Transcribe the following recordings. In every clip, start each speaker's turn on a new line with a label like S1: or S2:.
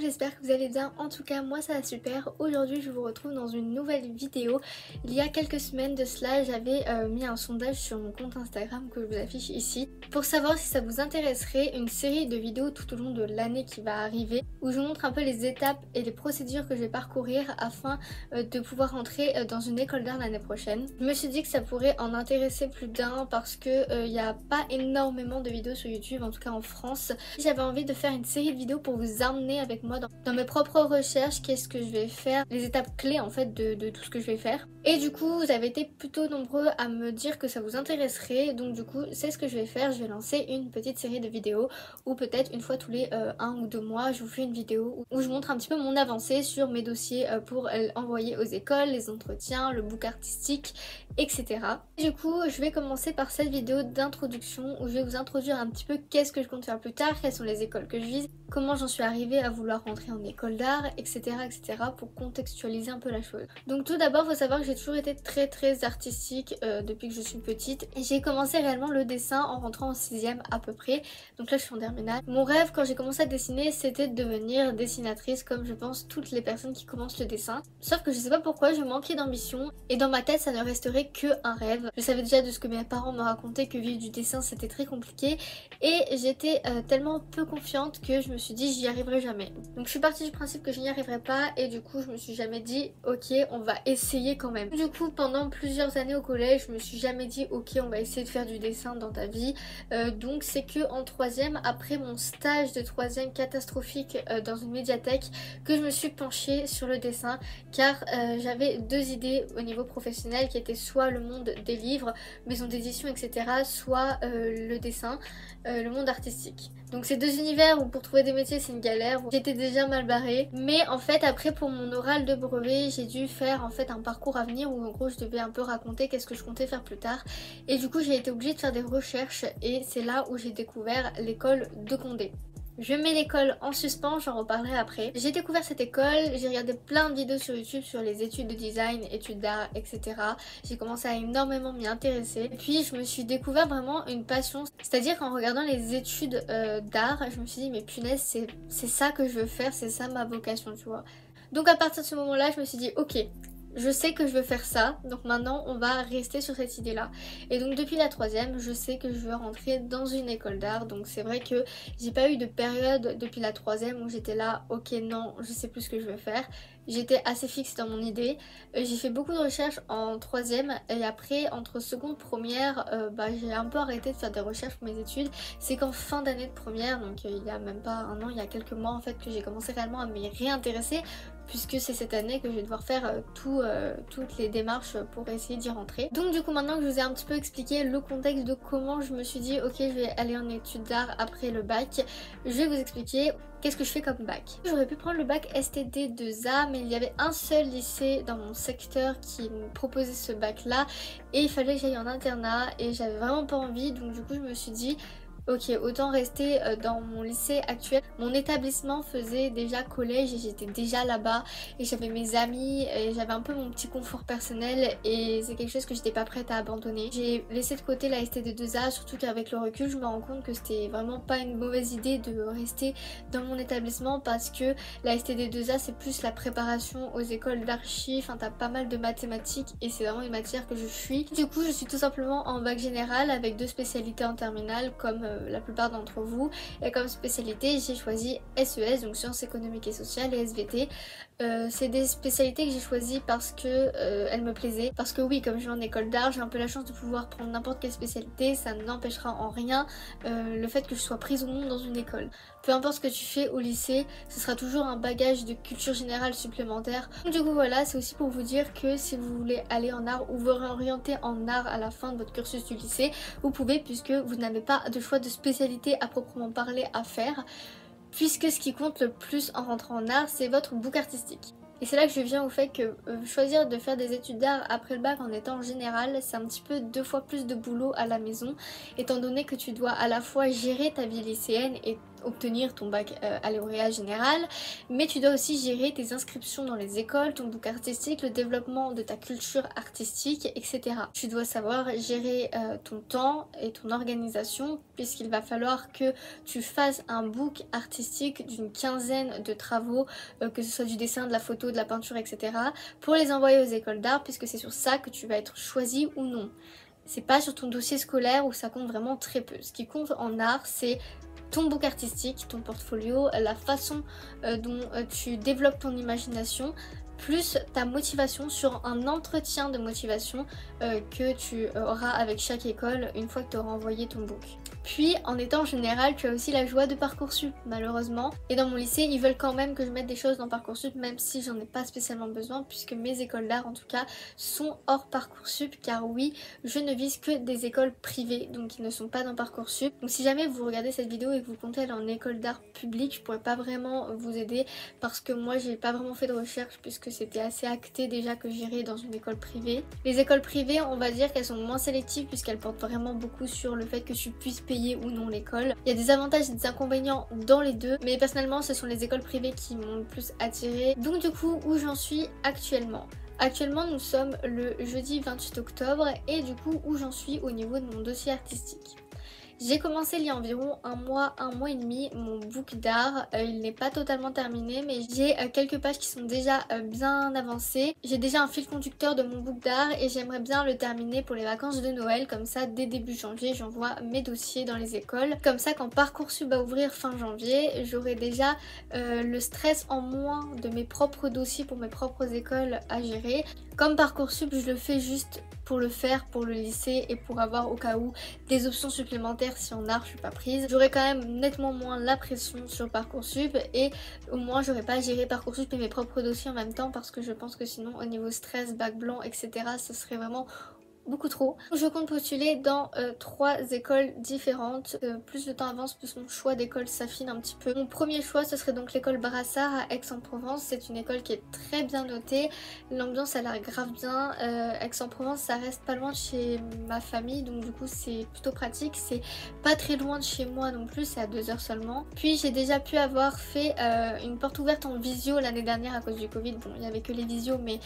S1: j'espère que vous allez bien. En tout cas moi ça va super. Aujourd'hui je vous retrouve dans une nouvelle vidéo. Il y a quelques semaines de cela j'avais mis un sondage sur mon compte Instagram que je vous affiche ici pour savoir si ça vous intéresserait une série de vidéos tout au long de l'année qui va arriver où je vous montre un peu les étapes et les procédures que je vais parcourir afin de pouvoir entrer dans une école d'art l'année prochaine. Je me suis dit que ça pourrait en intéresser plus d'un parce que il n'y a pas énormément de vidéos sur YouTube, en tout cas en France. J'avais envie de faire une série de vidéos pour vous emmener avec moi dans mes propres recherches, qu'est-ce que je vais faire, les étapes clés en fait de tout ce que je vais faire. Et du coup vous avez été plutôt nombreux à me dire que ça vous intéresserait, donc du coup c'est ce que je vais faire. Je vais lancer une petite série de vidéos ou peut-être une fois tous les 1 ou 2 mois je vous fais une vidéo où je montre un petit peu mon avancée sur mes dossiers pour envoyer aux écoles, les entretiens, le book artistique, etc. Du coup je vais commencer par cette vidéo d'introduction où je vais vous introduire un petit peu qu'est-ce que je compte faire plus tard, quelles sont les écoles que je vise, comment j'en suis arrivée à vouloir rentrer en école d'art, etc., etc. pour contextualiser un peu la chose. Donc tout d'abord, il faut savoir que j'ai toujours été très artistique depuis que je suis petite. J'ai commencé réellement le dessin en rentrant en 6ème à peu près, donc là je suis en terminale. Mon rêve quand j'ai commencé à dessiner c'était de devenir dessinatrice comme je pense toutes les personnes qui commencent le dessin. Sauf que je sais pas pourquoi je manquais d'ambition et dans ma tête ça ne resterait que un rêve. Je savais déjà de ce que mes parents me racontaient que vivre du dessin c'était très compliqué et j'étais tellement peu confiante que je me suis dit j'y arriverai jamais. Donc je suis partie du principe que je n'y arriverai pas et du coup je me suis jamais dit ok on va essayer quand même. Du coup pendant plusieurs années au collège je me suis jamais dit ok on va essayer de faire du dessin dans ta vie. Donc c'est que en 3ème, après mon stage de 3ème catastrophique dans une médiathèque, que je me suis penchée sur le dessin car j'avais deux idées au niveau professionnel qui étaient soit le monde des livres, maison d'édition, etc., soit le dessin, le monde artistique. Donc c'est deux univers où pour trouver des métiers c'est une galère, j'étais déjà mal barrée. Mais en fait après pour mon oral de brevet j'ai dû faire en fait un parcours à venir où en gros je devais un peu raconter qu'est-ce que je comptais faire plus tard. Et du coup j'ai été obligée de faire des recherches et c'est là où j'ai découvert l'école de Condé. Je mets l'école en suspens, j'en reparlerai après. J'ai découvert cette école, j'ai regardé plein de vidéos sur YouTube sur les études de design, études d'art, etc. J'ai commencé à énormément m'y intéresser. Et puis je me suis découvert vraiment une passion. C'est-à-dire qu'en regardant les études d'art, je me suis dit mais punaise c'est ça que je veux faire, c'est ça ma vocation tu vois. Donc à partir de ce moment là je me suis dit ok, je sais que je veux faire ça, donc maintenant on va rester sur cette idée là. Et donc depuis la 3ème, je sais que je veux rentrer dans une école d'art. Donc c'est vrai que j'ai pas eu de période depuis la 3ème où j'étais là, ok non, je sais plus ce que je veux faire. J'étais assez fixe dans mon idée. J'ai fait beaucoup de recherches en 3ème et après entre seconde première, j'ai un peu arrêté de faire des recherches pour mes études. C'est qu'en fin d'année de première, donc il y a même pas un an, il y a quelques mois en fait que j'ai commencé réellement à m'y réintéresser puisque c'est cette année que je vais devoir faire toutes les démarches pour essayer d'y rentrer. Donc du coup maintenant que je vous ai un petit peu expliqué le contexte de comment je me suis dit ok je vais aller en études d'art après le bac, je vais vous expliquer qu'est-ce que je fais comme bac. J'aurais pu prendre le bac STD 2A mais il y avait un seul lycée dans mon secteur qui me proposait ce bac là et il fallait que j'aille en internat et j'avais vraiment pas envie, donc du coup je me suis dit ok, autant rester dans mon lycée actuel. Mon établissement faisait déjà collège et j'étais déjà là-bas et j'avais mes amis et j'avais un peu mon petit confort personnel et c'est quelque chose que j'étais pas prête à abandonner. J'ai laissé de côté la STD2A, surtout qu'avec le recul je me rends compte que c'était vraiment pas une mauvaise idée de rester dans mon établissement parce que la STD2A c'est plus la préparation aux écoles d'archi, enfin t'as pas mal de mathématiques et c'est vraiment une matière que je fuis. Du coup je suis tout simplement en bac général avec 2 spécialités en terminale comme la plupart d'entre vous, et comme spécialité j'ai choisi SES, donc sciences économiques et sociales, et SVT. C'est des spécialités que j'ai choisies parce que elles me plaisaient, parce que oui comme je vais en école d'art j'ai un peu la chance de pouvoir prendre n'importe quelle spécialité, ça n'empêchera en rien le fait que je sois prise ou non dans une école. Peu importe ce que tu fais au lycée, ce sera toujours un bagage de culture générale supplémentaire. Donc, du coup voilà, c'est aussi pour vous dire que si vous voulez aller en art ou vous réorienter en art à la fin de votre cursus du lycée, vous pouvez puisque vous n'avez pas de choix de spécialité à proprement parler à faire, puisque ce qui compte le plus en rentrant en art c'est votre book artistique. Et c'est là que je viens au fait que choisir de faire des études d'art après le bac en étant en général, c'est un petit peu 2 fois plus de boulot à la maison, étant donné que tu dois à la fois gérer ta vie lycéenne et obtenir ton baccalauréat général, mais tu dois aussi gérer tes inscriptions dans les écoles, ton book artistique, le développement de ta culture artistique, etc. Tu dois savoir gérer ton temps et ton organisation, puisqu'il va falloir que tu fasses un book artistique d'une quinzaine de travaux, que ce soit du dessin, de la photo, de la peinture, etc. pour les envoyer aux écoles d'art, puisque c'est sur ça que tu vas être choisi ou non. C'est pas sur ton dossier scolaire où ça compte vraiment très peu. Ce qui compte en art, c'est ton book artistique, ton portfolio, la façon dont tu développes ton imagination, plus ta motivation sur un entretien de motivation que tu auras avec chaque école une fois que tu auras envoyé ton book. Puis en étant général, tu as aussi la joie de Parcoursup malheureusement. Et dans mon lycée, ils veulent quand même que je mette des choses dans Parcoursup, même si j'en ai pas spécialement besoin, puisque mes écoles d'art en tout cas sont hors Parcoursup, car oui, je ne vise que des écoles privées, donc ils ne sont pas dans Parcoursup. Donc si jamais vous regardez cette vidéo et que vous comptez aller en école d'art publique, je pourrais pas vraiment vous aider, parce que moi j'ai pas vraiment fait de recherche, puisque c'était assez acté déjà que j'irais dans une école privée. Les écoles privées, on va dire qu'elles sont moins sélectives, puisqu'elles portent vraiment beaucoup sur le fait que tu puisses payer ou non l'école. Il y a des avantages et des inconvénients dans les deux, mais personnellement ce sont les écoles privées qui m'ont le plus attirée. Donc du coup, où j'en suis actuellement? Actuellement nous sommes le jeudi 28 octobre et du coup où j'en suis au niveau de mon dossier artistique. J'ai commencé il y a environ un mois et demi mon book d'art. Il n'est pas totalement terminé, mais j'ai quelques pages qui sont déjà bien avancées. J'ai déjà un fil conducteur de mon book d'art et j'aimerais bien le terminer pour les vacances de Noël. Comme ça, dès début janvier, j'envoie mes dossiers dans les écoles. Comme ça, quand Parcoursup va ouvrir fin janvier, j'aurai déjà le stress en moins de mes propres dossiers pour mes propres écoles à gérer. Comme Parcoursup, je le fais juste pour le faire, pour le lycée et pour avoir au cas où des options supplémentaires si en art je suis pas prise. J'aurais quand même nettement moins la pression sur Parcoursup et au moins j'aurais pas à gérer Parcoursup et mes propres dossiers en même temps, parce que je pense que sinon au niveau stress, bac blanc, etc. ce serait vraiment beaucoup trop. Je compte postuler dans 3 écoles différentes. Plus le temps avance, plus mon choix d'école s'affine un petit peu. Mon premier choix, ce serait donc l'école Brassard à Aix-en-Provence. C'est une école qui est très bien notée. L'ambiance a l'air grave bien. Aix-en-Provence, ça reste pas loin de chez ma famille, donc du coup c'est plutôt pratique. C'est pas très loin de chez moi non plus, c'est à 2 heures seulement. Puis j'ai déjà pu avoir fait une porte ouverte en visio l'année dernière à cause du Covid. Bon, il n'y avait que les visios, mais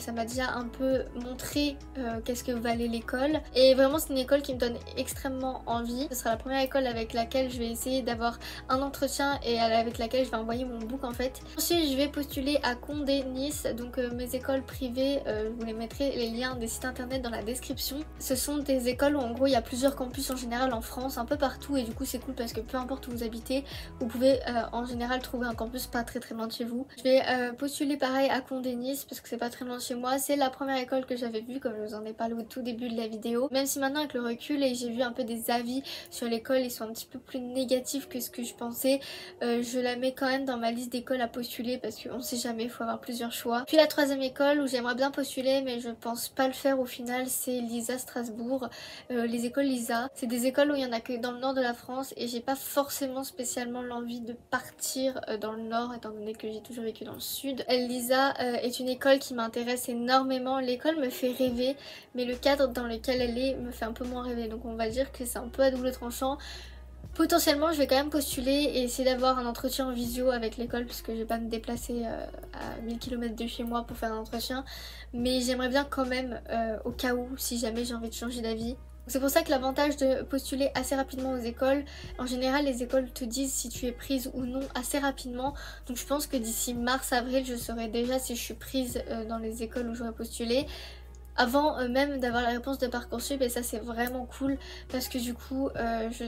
S1: ça m'a déjà un peu montré qu'est-ce que valait l'école, et vraiment c'est une école qui me donne extrêmement envie. Ce sera la première école avec laquelle je vais essayer d'avoir un entretien et avec laquelle je vais envoyer mon book en fait. Ensuite je vais postuler à Condé, Nice, donc mes écoles privées, je vous les mettrai les liens des sites internet dans la description. Ce sont des écoles où en gros il y a plusieurs campus en général en France, un peu partout, et du coup c'est cool parce que peu importe où vous habitez, vous pouvez en général trouver un campus pas très loin de chez vous. Je vais postuler pareil à Condé, Nice parce que c'est pas très loin de chez moi. C'est la première école que j'avais vue, comme je vous en ai parlé au tout début de la vidéo, même si maintenant avec le recul et j'ai vu un peu des avis sur l'école, ils sont un petit peu plus négatifs que ce que je pensais, je la mets quand même dans ma liste d'écoles à postuler parce qu'on sait jamais, il faut avoir plusieurs choix. Puis la troisième école où j'aimerais bien postuler mais je pense pas le faire au final, c'est l'ISA Strasbourg. Les écoles LISA, c'est des écoles où il y en a que dans le nord de la France et j'ai pas forcément spécialement l'envie de partir dans le nord étant donné que j'ai toujours vécu dans le sud. L'ISA est une école qui m'intéresse énormément, l'école me fait rêver mais le cadre dans lequel elle est me fait un peu moins rêver, donc on va dire que c'est un peu à double tranchant. Potentiellement je vais quand même postuler et essayer d'avoir un entretien en visio avec l'école puisque je vais pas me déplacer à 1000 km de chez moi pour faire un entretien, mais j'aimerais bien quand même au cas où si jamais j'ai envie de changer d'avis. C'est pour ça que l'avantage de postuler assez rapidement aux écoles, en général les écoles te disent si tu es prise ou non assez rapidement, donc je pense que d'ici mars-avril je saurai déjà si je suis prise dans les écoles où j'aurais postulé, avant même d'avoir la réponse de Parcoursup, et ça c'est vraiment cool parce que du coup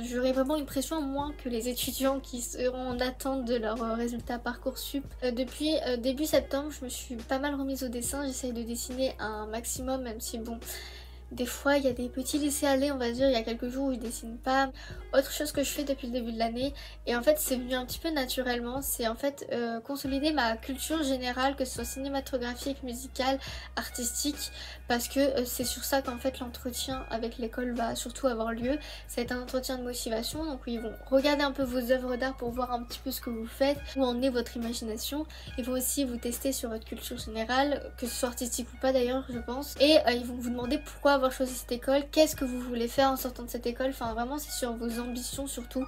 S1: j'aurai vraiment une pression moins que les étudiants qui seront en attente de leurs résultats Parcoursup. Depuis début septembre je me suis pas mal remise au dessin, j'essaye de dessiner un maximum même si bon... Des fois il y a des petits laissés-aller, on va dire, il y a quelques jours où je dessine pas. Autre chose que je fais depuis le début de l'année, et en fait c'est venu un petit peu naturellement, c'est en fait consolider ma culture générale, que ce soit cinématographique, musicale, artistique, parce que c'est sur ça qu'en fait l'entretien avec l'école va surtout avoir lieu. Ça va être un entretien de motivation, donc où ils vont regarder un peu vos œuvres d'art pour voir un petit peu ce que vous faites, où en est votre imagination. Ils vont aussi vous tester sur votre culture générale, que ce soit artistique ou pas d'ailleurs je pense, et ils vont vous demander pourquoi avoir choisi cette école, qu'est-ce que vous voulez faire en sortant de cette école, enfin vraiment c'est sur vos ambitions surtout.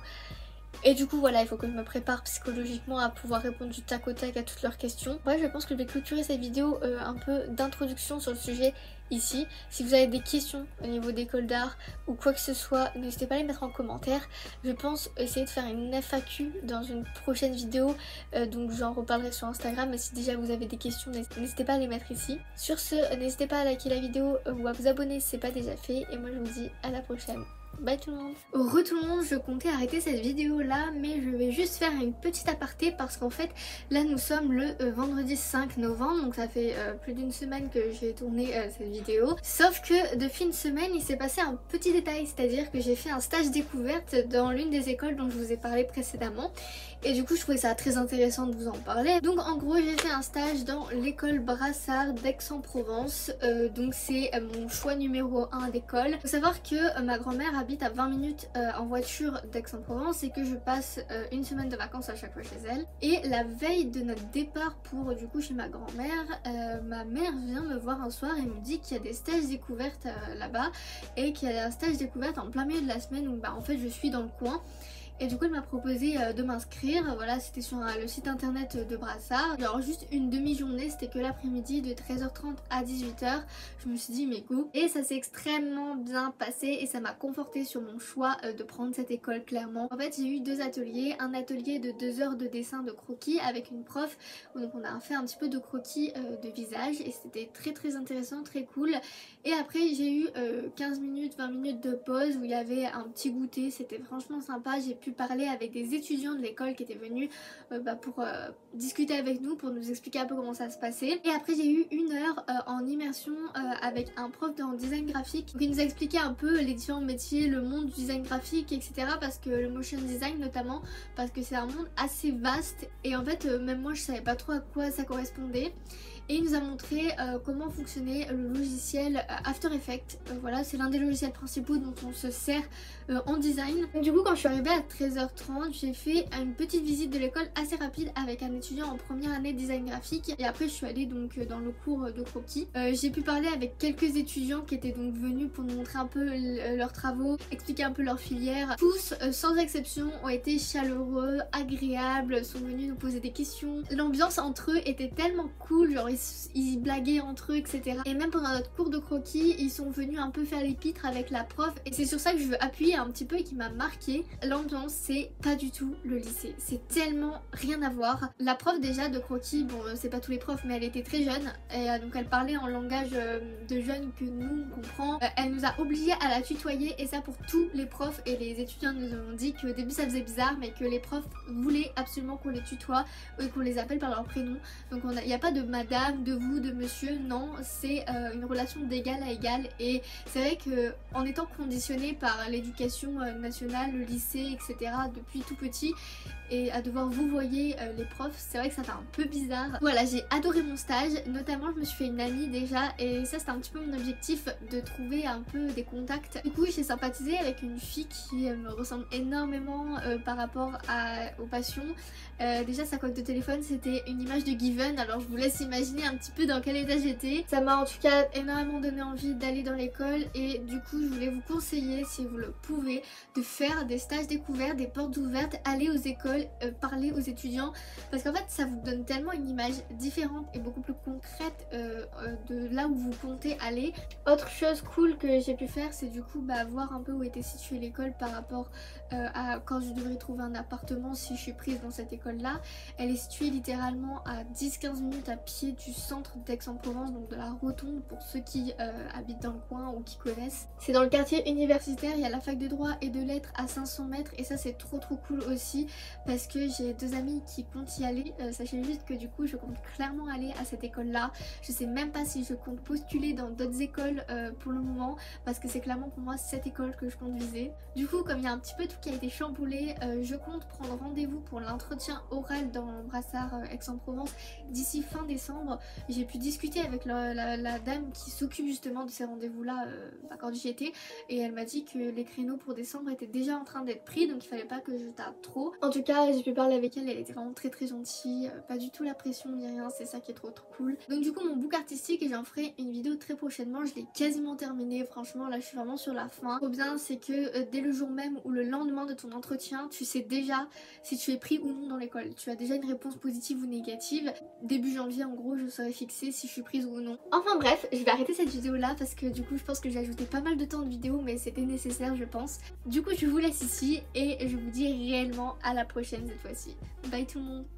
S1: Et du coup voilà, il faut que je me prépare psychologiquement à pouvoir répondre du tac au tac à toutes leurs questions. Ouais, je pense que je vais clôturer cette vidéo un peu d'introduction sur le sujet ici. Si vous avez des questions au niveau d'école d'art ou quoi que ce soit, n'hésitez pas à les mettre en commentaire. Je pense essayer de faire une FAQ dans une prochaine vidéo, donc j'en reparlerai sur Instagram, mais si déjà vous avez des questions, n'hésitez pas à les mettre ici. Sur ce, n'hésitez pas à liker la vidéo ou à vous abonner si ce n'est pas déjà fait, et moi je vous dis à la prochaine. Bye tout le monde. Re tout le monde, je comptais arrêter cette vidéo là, mais je vais juste faire une petite aparté parce qu'en fait là nous sommes le vendredi 5 novembre, donc ça fait plus d'une semaine que j'ai tourné cette vidéo. Sauf que depuis une semaine il s'est passé un petit détail, c'est-à-dire que j'ai fait un stage découverte dans l'une des écoles dont je vous ai parlé précédemment. Et du coup je trouvais ça très intéressant de vous en parler. Donc en gros j'ai fait un stage dans l'école Brassard d'Aix-en-Provence, donc c'est mon choix numéro 1 d'école. Faut savoir que ma grand-mère habite à 20 minutes en voiture d'Aix-en-Provence et que je passe une semaine de vacances à chaque fois chez elle. Et la veille de notre départ pour du coup chez ma grand-mère, ma mère vient me voir un soir et me dit qu'il y a des stages découvertes là-bas et qu'il y a un stage découverte en plein milieu de la semaine où bah en fait je suis dans le coin. Et du coup elle m'a proposé de m'inscrire, voilà c'était sur le site internet de Brassard. Alors juste une demi-journée, c'était que l'après-midi de 13h30 à 18h. Je me suis dit mais go. Et ça s'est extrêmement bien passé et ça m'a conforté sur mon choix de prendre cette école clairement. En fait j'ai eu deux ateliers, un atelier de 2 heures de dessin de croquis avec une prof. Donc on a fait un petit peu de croquis de visage et c'était très intéressant, très cool. Et après j'ai eu 15 minutes, 20 minutes de pause où il y avait un petit goûter, c'était franchement sympa. J'ai pu parler avec des étudiants de l'école qui étaient venus pour discuter avec nous, pour nous expliquer un peu comment ça se passait. Et après j'ai eu 1 heure en immersion avec un prof en design graphique qui nous a expliqué un peu les différents métiers, le monde du design graphique, etc. Parce que le motion design notamment, parce que c'est un monde assez vaste et en fait même moi je savais pas trop à quoi ça correspondait. Et il nous a montré comment fonctionnait le logiciel After Effects. Voilà, c'est l'un des logiciels principaux dont on se sert en design. Donc, du coup, quand je suis arrivée à 13h30, j'ai fait une petite visite de l'école assez rapide avec un étudiant en première année de design graphique. Et après, je suis allée donc dans le cours de croquis. J'ai pu parler avec quelques étudiants qui étaient donc venus pour nous montrer un peu leurs travaux, expliquer un peu leur filière. Tous, sans exception, ont été chaleureux, agréables, sont venus nous poser des questions. L'ambiance entre eux était tellement cool, genre ils blaguaient entre eux, etc. Et même pendant notre cours de croquis, ils sont venus un peu faire les pitres avec la prof. Et c'est sur ça que je veux appuyer un petit peu et qui m'a marqué. L'ambiance, c'est pas du tout le lycée. C'est tellement rien à voir. La prof déjà de croquis, bon c'est pas tous les profs, mais elle était très jeune. Et donc elle parlait en langage de jeunes que nous on comprend. Elle nous a obligés à la tutoyer et ça pour tous les profs. Et les étudiants nous ont dit qu'au début ça faisait bizarre, mais que les profs voulaient absolument qu'on les tutoie et qu'on les appelle par leur prénom. Donc il n'y a pas de madame, de vous, de monsieur, non, c'est une relation d'égal à égal. Et c'est vrai que en étant conditionné par l'éducation nationale, le lycée, etc. depuis tout petit, et à devoir vous voyer les profs, c'est vrai que ça fait un peu bizarre. Voilà, j'ai adoré mon stage, notamment je me suis fait une amie déjà et ça c'était un petit peu mon objectif, de trouver un peu des contacts. Du coup j'ai sympathisé avec une fille qui me ressemble énormément par rapport aux passions. Déjà sa coque de téléphone c'était une image de Given, alors je vous laisse imaginer un petit peu dans quel état j'étais. Ça m'a en tout cas énormément donné envie d'aller dans l'école et du coup je voulais vous conseiller, si vous le pouvez, de faire des stages découverts, des portes ouvertes, aller aux écoles, parler aux étudiants, parce qu'en fait ça vous donne tellement une image différente et beaucoup plus concrète de là où vous comptez aller. Autre chose cool que j'ai pu faire, c'est du coup voir un peu où était située l'école par rapport à quand je devrais trouver un appartement si je suis prise dans cette école là. Elle est située littéralement à 10-15 minutes à pied du centre d'Aix-en-Provence, donc de la Rotonde pour ceux qui habitent dans le coin ou qui connaissent. C'est dans le quartier universitaire, il y a la fac de droit et de lettres à 500 mètres et ça c'est trop cool aussi parce que j'ai 2 amis qui comptent y aller. Sachez juste que du coup je compte clairement aller à cette école là. Je sais même pas si je compte postuler dans d'autres écoles pour le moment, parce que c'est clairement pour moi cette école que je compte viser. Du coup comme il y a un petit peu tout qui a été chamboulé, je compte prendre rendez-vous pour l'entretien oral dans Brassard Aix-en-Provence d'ici fin décembre. septembre, j'ai pu discuter avec la dame qui s'occupe justement de ces rendez-vous là quand j'y étais, et elle m'a dit que les créneaux pour décembre étaient déjà en train d'être pris, donc il fallait pas que je tarde trop. En tout cas j'ai pu parler avec elle, elle était vraiment très gentille, pas du tout la pression ni rien, c'est ça qui est trop cool. Donc du coup mon book artistique, et j'en ferai une vidéo très prochainement, je l'ai quasiment terminé, franchement là je suis vraiment sur la fin. Trop bien, c'est que dès le jour même ou le lendemain de ton entretien, tu sais déjà si tu es pris ou non dans l'école. Tu as déjà une réponse positive ou négative. Début janvier en gros je saurai fixer si je suis prise ou non. Enfin bref, je vais arrêter cette vidéo là parce que du coup je pense que j'ai ajouté pas mal de temps de vidéo, mais c'était nécessaire je pense. Du coup je vous laisse ici et je vous dis réellement à la prochaine cette fois-ci. Bye tout le monde.